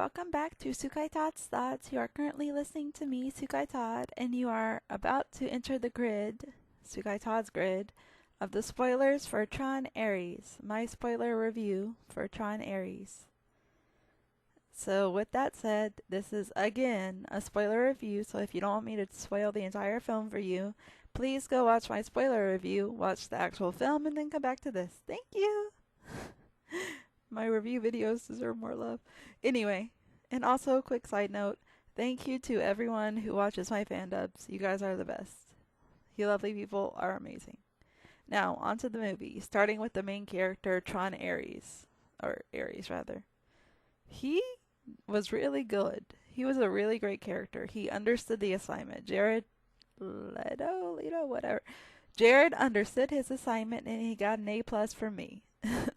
welcome back to Sukai Todd's Thoughts. You are currently listening to me, Sukai Todd, and you are about to enter the grid, Sukai Todd's grid, of the spoilers for Tron Ares, my spoiler review for Tron Ares. So with that said, this is again a spoiler review, so if you don't want me to spoil the entire film for you, please go watch my spoiler review, watch the actual film, and then come back to this. Thank you! My review videos deserve more love. Anyway, and also a quick side note, thank you to everyone who watches my fan dubs. You guys are the best. You lovely people are amazing. Now, on to the movie, starting with the main character, Tron Ares. Or Ares, rather. He was really good. He was a really great character. He understood the assignment. Leto, whatever. Jared understood his assignment and he got an A+ from me.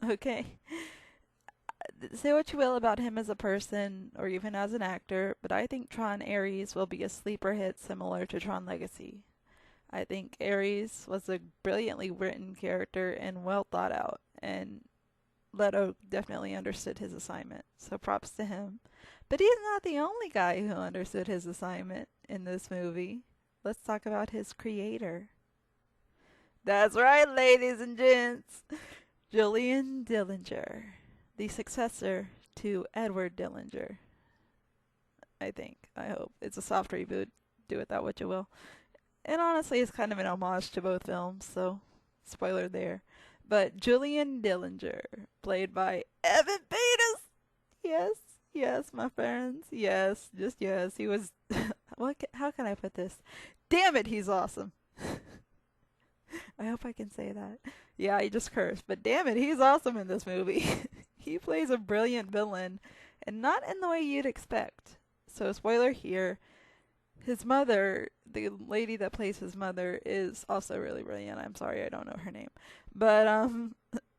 Okay? Say what you will about him as a person or even as an actor, but I think Tron Ares will be a sleeper hit similar to Tron Legacy. I think Ares was a brilliantly written character and well thought out, and Leto definitely understood his assignment, so props to him. But he's not the only guy who understood his assignment in this movie. Let's talk about his creator. That's right, ladies and gents! Julian Dillinger, the successor to Edward Dillinger. I think. I hope. It's a soft reboot. Do with that what you will. And honestly, it's kind of an homage to both films, so spoiler there. But Julian Dillinger, played by Evan Peters! Yes, my friends. Yes, just yes. He was... how can I put this? Damn it, he's awesome! I hope I can say that. Yeah, I just cursed, but damn it, he's awesome in this movie. He plays a brilliant villain, and not in the way you'd expect. So, spoiler here, his mother, the lady that plays his mother, is also really brilliant. I'm sorry, I don't know her name. But,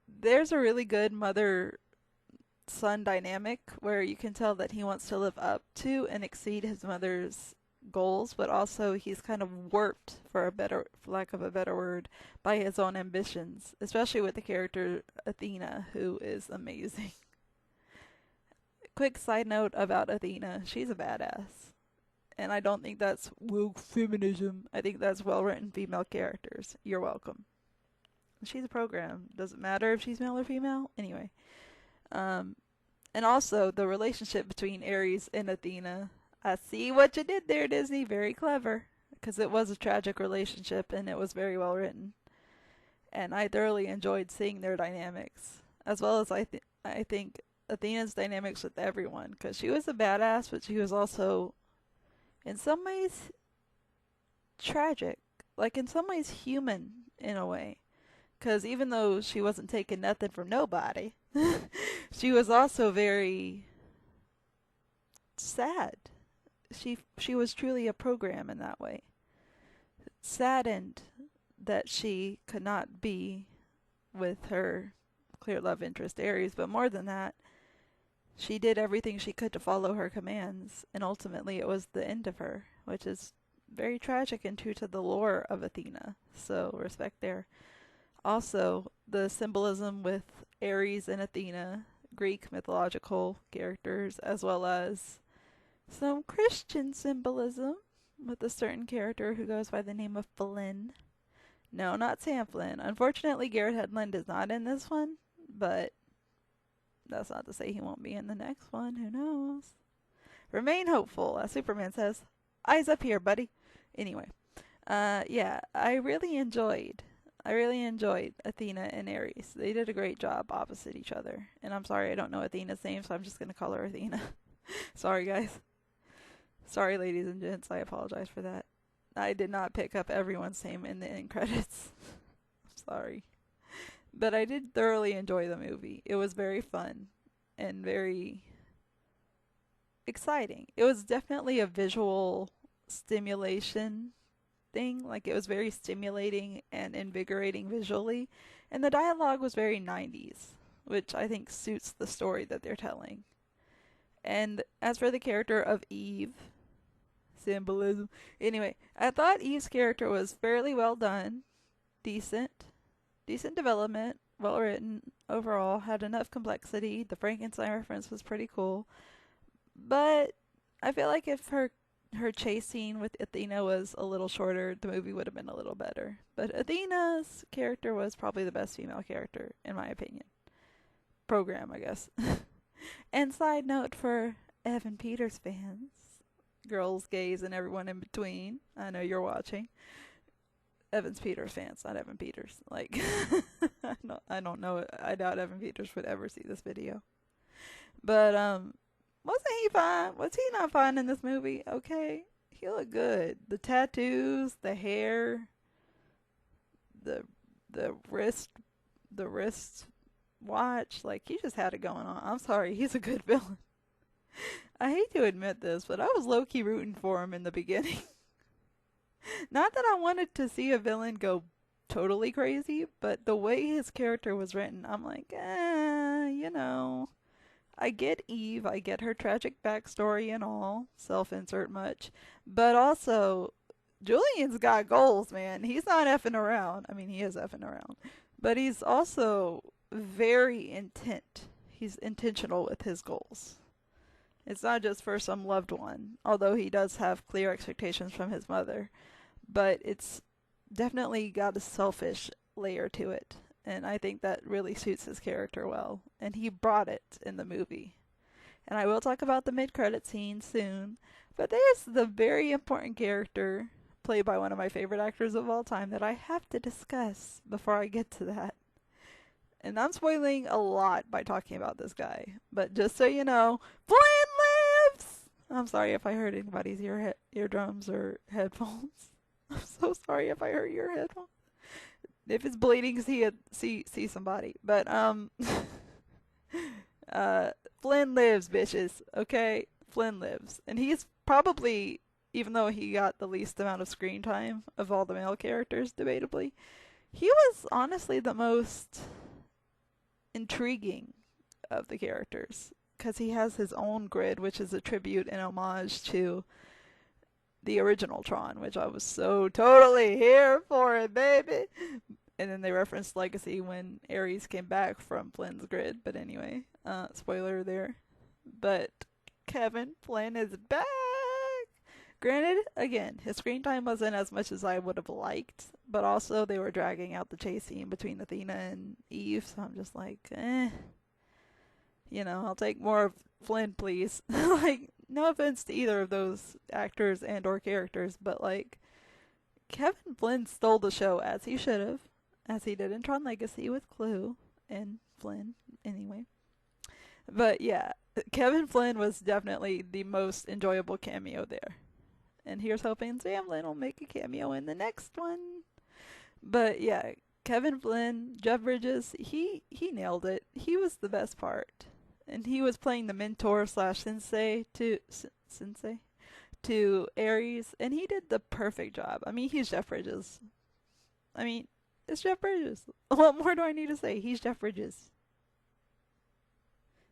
there's a really good mother-son dynamic where you can tell that he wants to live up to and exceed his mother's goals, but also he's kind of warped, for lack of a better word, by his own ambitions, especially with the character Athena, who is amazing. Quick side note about Athena, she's a badass. And I don't think that's woke feminism. I think that's well-written female characters. You're welcome. She's a program. Doesn't matter if she's male or female. Anyway. And also, the relationship between Ares and Athena. I see what you did there, Disney. Very clever. Because it was a tragic relationship and it was very well written. And I thoroughly enjoyed seeing their dynamics. As well as I think Athena's dynamics with everyone. Because she was a badass, but she was also, in some ways, tragic. Like, in some ways, human, in a way. Because even though she wasn't taking nothing from nobody, she was also very sad. She was truly a program in that way. Saddened that she could not be with her clear love interest Ares, but more than that, she did everything she could to follow her commands, and ultimately it was the end of her, which is very tragic and true to the lore of Athena, so respect there. Also, the symbolism with Ares and Athena, Greek mythological characters, as well as some Christian symbolism with a certain character who goes by the name of Flynn. No, not Sam Flynn. Unfortunately, Garrett Hedlund is not in this one, but that's not to say he won't be in the next one. Who knows? Remain hopeful, as Superman says. Eyes up here, buddy. Anyway, yeah, I really enjoyed Athena and Ares. They did a great job opposite each other. And I'm sorry I don't know Athena's name, so I'm just going to call her Athena. Sorry, guys. Sorry, ladies and gents. I apologize for that. I did not pick up everyone's name in the end credits. Sorry. But I did thoroughly enjoy the movie. It was very fun and very exciting. It was definitely a visual stimulation thing. Like, it was very stimulating and invigorating visually. And the dialogue was very 90s, which I think suits the story that they're telling. And as for the character of Eve, symbolism. Anyway, I thought Eve's character was fairly well done. Decent development, well written overall, had enough complexity. The Frankenstein reference was pretty cool. But I feel like if her chase scene with Athena was a little shorter, the movie would have been a little better. But Athena's character was probably the best female character, in my opinion. Program, I guess. And side note for Evan Peters fans, girls, gays, and everyone in between, I know you're watching. Evan Peters fans, not Evan Peters. Like, I don't know. I doubt Evan Peters would ever see this video. But wasn't he fine? Was he not fine in this movie? Okay, he looked good. The tattoos, the hair, the wrist, the wrist watch. Like, he just had it going on. I'm sorry, he's a good villain. I hate to admit this, but I was low-key rooting for him in the beginning. Not that I wanted to see a villain go totally crazy, but the way his character was written, I'm like, you know. I get Eve, I get her tragic backstory and all, self-insert much, but also, Julian's got goals, man. He's not effing around. I mean, he is effing around, but he's also very he's intentional with his goals. It's not just for some loved one, although he does have clear expectations from his mother, but it's definitely got a selfish layer to it. And I think that really suits his character well. And he brought it in the movie. And I will talk about the mid-credit scene soon. But there's the very important character, played by one of my favorite actors of all time, that I have to discuss before I get to that. And I'm spoiling a lot by talking about this guy. But just so you know, Flynn lives! I'm sorry if I hurt anybody's eardrums or headphones. I'm so sorry if I hurt your headphones. If it's bleeding, see somebody. But Flynn lives, bitches. Okay, Flynn lives, and he's probably, even though he got the least amount of screen time of all the male characters, debatably, he was honestly the most intriguing of the characters because he has his own grid, which is a tribute and homage to the original Tron, which I was so totally here for it, baby. And then they referenced Legacy when Ares came back from Flynn's grid. But anyway, spoiler there. But Kevin Flynn is back. Granted, again, his screen time wasn't as much as I would have liked, but also they were dragging out the chase scene between Athena and Eve, so I'm just like, you know, I'll take more of Flynn, please. Like, no offense to either of those actors and or characters, but like, Kevin Flynn stole the show as he should have, as he did in Tron Legacy with Clue and Flynn, anyway. But yeah, Kevin Flynn was definitely the most enjoyable cameo there. And here's hoping Sam Lynn will make a cameo in the next one. But yeah, Kevin Flynn, Jeff Bridges, he nailed it. He was the best part. And he was playing the mentor slash sensei to Ares, and he did the perfect job. I mean, he's Jeff Bridges. I mean, it's Jeff Bridges. What more do I need to say? He's Jeff Bridges.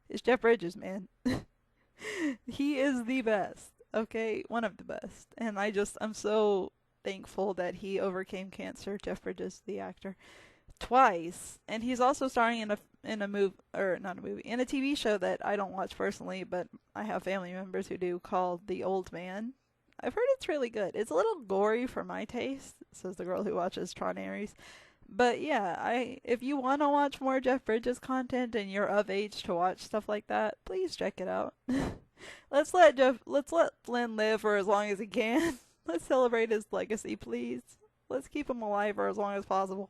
It's Jeff Bridges, man. He is the best. Okay, one of the best. And I'm so thankful that he overcame cancer, Jeff Bridges, the actor, twice. And he's also starring in a movie, or not a movie, in a TV show that I don't watch personally, but I have family members who do, called The Old Man. I've heard it's really good. It's a little gory for my taste, says the girl who watches Tron Ares. But yeah, if you want to watch more Jeff Bridges content and you're of age to watch stuff like that, please check it out. Let's let Flynn live for as long as he can. Let's celebrate his legacy, please. Let's keep him alive for as long as possible.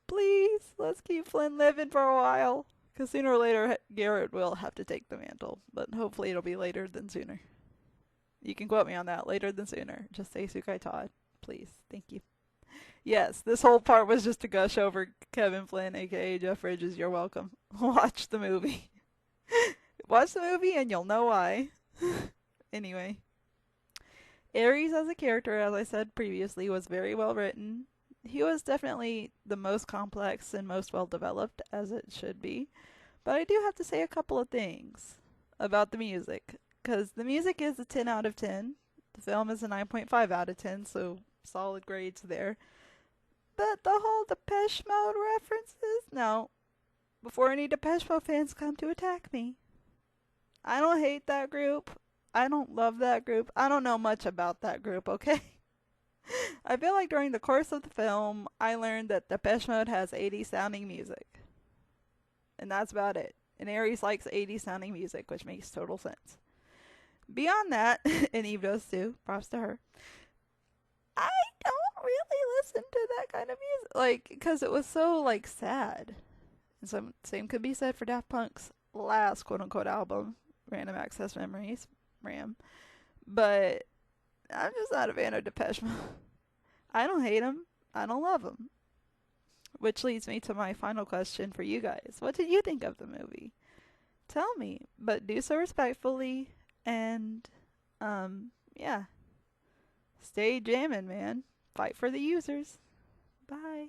Please, let's keep Flynn living for a while. Because sooner or later, Garrett will have to take the mantle. But hopefully it'll be later than sooner. You can quote me on that, later than sooner. Just say Sukai Todd, please. Thank you. Yes, this whole part was just to gush over Kevin Flynn, aka Jeff Bridges. You're welcome. Watch the movie. Watch the movie and you'll know why. Anyway. Ares as a character, as I said previously, was very well written. He was definitely the most complex and most well developed, as it should be. But I do have to say a couple of things about the music. Because the music is a 10 out of 10. The film is a 9.5 out of 10, so solid grades there. But the whole Depeche Mode references? No. Before any Depeche Mode fans come to attack me, I don't hate that group. I don't love that group. I don't know much about that group, okay? I feel like during the course of the film, I learned that Depeche Mode has 80s sounding music. And that's about it. And Ares likes 80s sounding music, which makes total sense. Beyond that, and Eve does too, props to her, I don't really listen to that kind of music. Like, because it was so, like, sad. And some same could be said for Daft Punk's last quote unquote album, Random Access Memories, RAM. But I'm just not a fan of Depeche Mode. I don't hate them. I don't love them. Which leads me to my final question for you guys. What did you think of the movie? Tell me, but do so respectfully and yeah, stay jamming, man. Fight for the users. Bye.